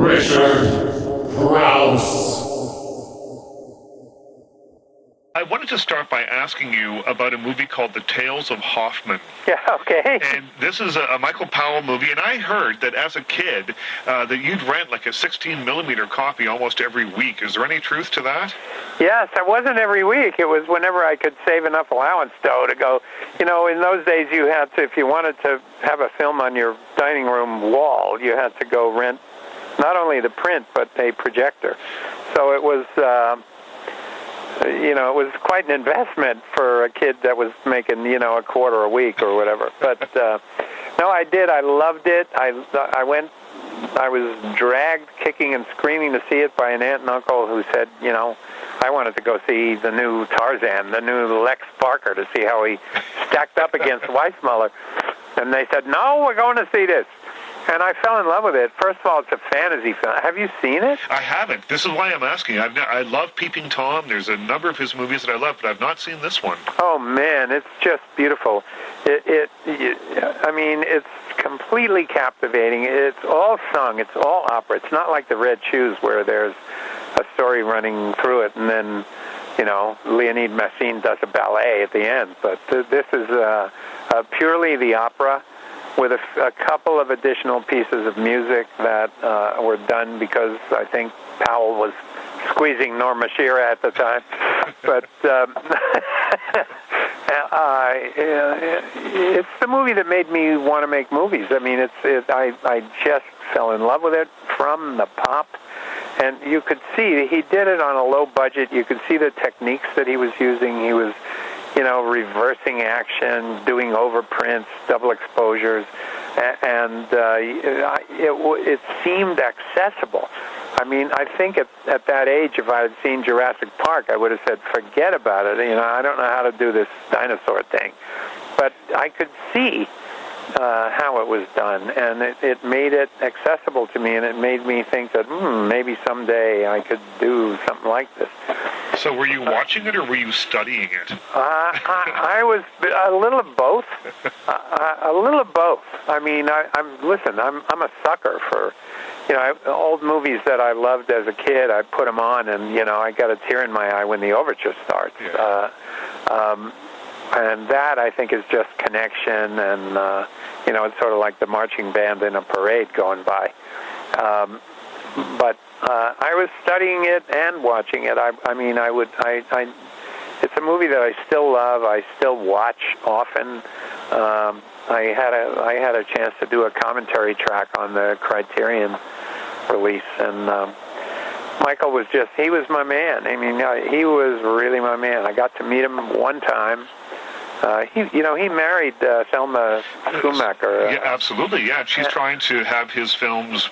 Crouse. I wanted to start by asking you about a movie called The Tales of Hoffman. Yeah, okay. And this is a Michael Powell movie, and I heard that as a kid that you'd rent like a 16-millimeter copy almost every week. Is there any truth to that? Yes, it wasn't every week. It was whenever I could save enough allowance, though, to go. You know, in those days you had to, if you wanted to have a film on your dining room wall, you had to go rent not only the print, but a projector. So it was... it was quite an investment for a kid that was making, a quarter a week or whatever. But, no, I did. I loved it. I was dragged kicking and screaming to see it by an aunt and uncle who said, I wanted to go see the new Tarzan, the new Lex Barker, to see how he stacked up against Weissmuller. And they said, no, we're going to see this. And I fell in love with it. First of all, it's a fantasy film. Have you seen it? I haven't. This is why I'm asking. I love Peeping Tom. There's a number of his movies that I love, but I've not seen this one. Oh, man, it's just beautiful. It's completely captivating. It's all sung. It's all opera. It's not like the Red Shoes where there's a story running through it, and then, Leonid Messine does a ballet at the end. But this is purely the opera, with a couple of additional pieces of music that were done because I think Powell was squeezing Norma Shearer at the time. But it's the movie that made me want to make movies. I mean, I just fell in love with it from the pop. And you could see he did it on a low budget. You could see the techniques that he was using. He was reversing action, doing overprints, double exposures, and it seemed accessible. I mean, I think at that age, if I had seen Jurassic Park, I would have said, forget about it. I don't know how to do this dinosaur thing. But I could see how it was done, and it made it accessible to me, and it made me think that maybe someday I could do something like this. So were you watching it, or were you studying it? I was a little of both. A little of both. I mean, I'm a sucker for, old movies that I loved as a kid. I put them on, and I got a tear in my eye when the overture starts. Yeah. And that, I think, is just connection, and it's sort of like the marching band in a parade going by. But I was studying it and watching it. It's a movie that I still love. I still watch often. I had a chance to do a commentary track on the Criterion release, and Michael was he was my man. I mean, he was really my man. I got to meet him one time. He married Thelma Schumacher. Yeah, absolutely. Yeah, she's trying to have his films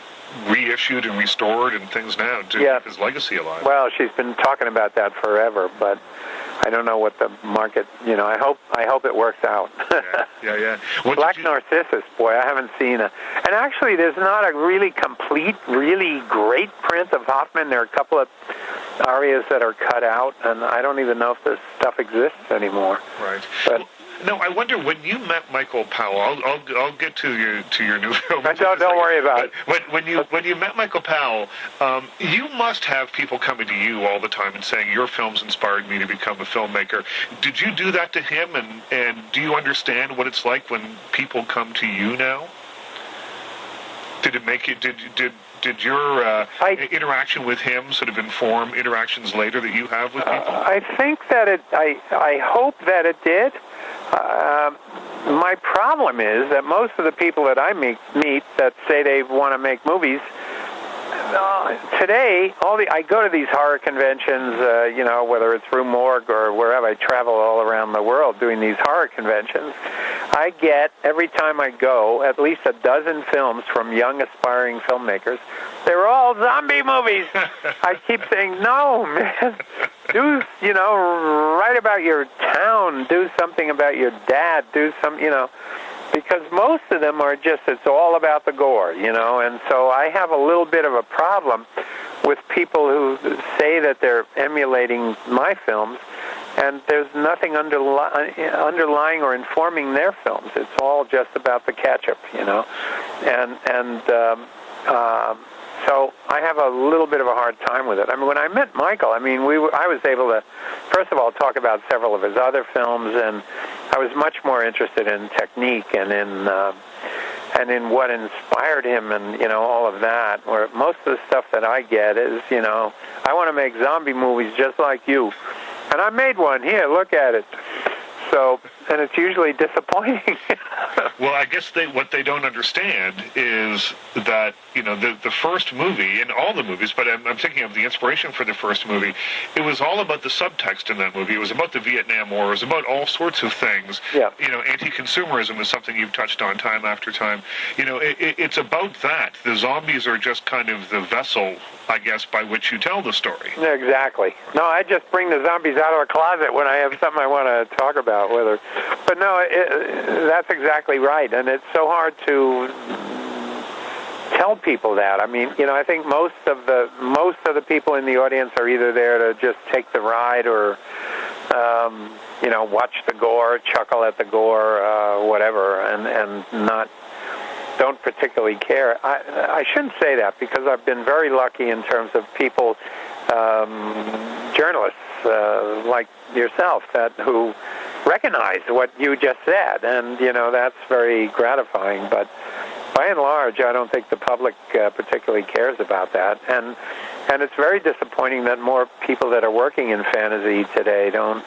reissued and restored and things now to keep his legacy alive. Well, she's been talking about that forever, but I don't know what the market. I hope it works out. Yeah. Black Narcissus, boy, I haven't seen a. And actually, there's not a really complete, really great print of Hoffman. There are a couple of arias that are cut out, and I don't even know if this stuff exists anymore. Right. But, no, I wonder, when you met Michael Powell, I'll get to your new film. Don't worry about it. When you met Michael Powell, you must have people coming to you all the time and saying, your films inspired me to become a filmmaker. Did you do that to him, and do you understand what it's like when people come to you now? Did it make you, did your interaction with him sort of inform interactions later that you have with people? I think that I hope that it did. My problem is that most of the people that I meet that say they want to make movies, today, I go to these horror conventions, whether it's Rue Morgue or wherever. I travel all around the world doing these horror conventions. I get, every time I go, at least a dozen films from young, aspiring filmmakers. They're all zombie movies. I keep saying, no, man. Write about your town. Do something about your dad. Do some, because most of them are it's all about the gore, and so I have a little bit of a problem with people who say that they're emulating my films, and there's nothing underlying or informing their films. It's all just about the ketchup, and So I have a little bit of a hard time with it. I mean, when I met Michael, I mean, I was able to, first of all, talk about several of his other films, and I was much more interested in technique and in what inspired him, and all of that. Where most of the stuff that I get is, I want to make zombie movies just like you, and I made one. Here, look at it. So, and it's usually disappointing. Well, I guess what they don't understand is that, the first movie, and all the movies, but I'm thinking of the inspiration for the first movie, it was all about the subtext in that movie. It was about the Vietnam War. It was about all sorts of things. Yeah. Anti-consumerism is something you've touched on time after time. It's about that. The zombies are just kind of the vessel, I guess, by which you tell the story. Exactly. No, I just bring the zombies out of the closet when I have something I want to talk about. But no, that's exactly right, and it's so hard to tell people that. I mean, I think most of the people in the audience are either there to just take the ride or, watch the gore, chuckle at the gore, whatever, and don't particularly care. I shouldn't say that, because I've been very lucky in terms of people, journalists like yourself, who recognize what you just said, and that's very gratifying. But by and large, I don't think the public particularly cares about that, and it's very disappointing that more people that are working in fantasy today don't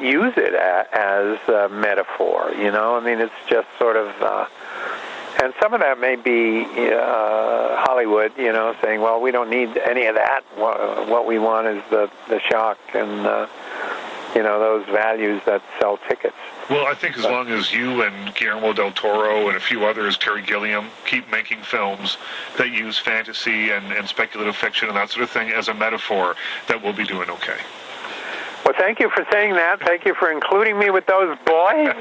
use it as a metaphor. I mean, it's just sort of. And some of that may be Hollywood, saying, well, we don't need any of that. What we want is the shock and, those values that sell tickets. Well, I think as long as you and Guillermo del Toro and a few others, Terry Gilliam, keep making films that use fantasy and speculative fiction and that sort of thing as a metaphor, that we'll be doing okay. Well, thank you for saying that. Thank you for including me with those boys.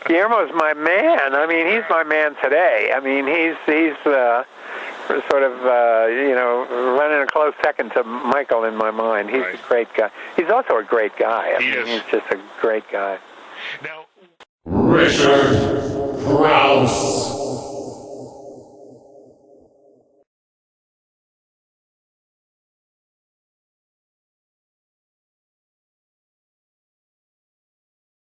Guillermo's my man. I mean, he's my man today. I mean, he's sort of, running a close second to Michael in my mind. He's a great guy. He's also a great guy. He's just a great guy. Now, Richard Crouse.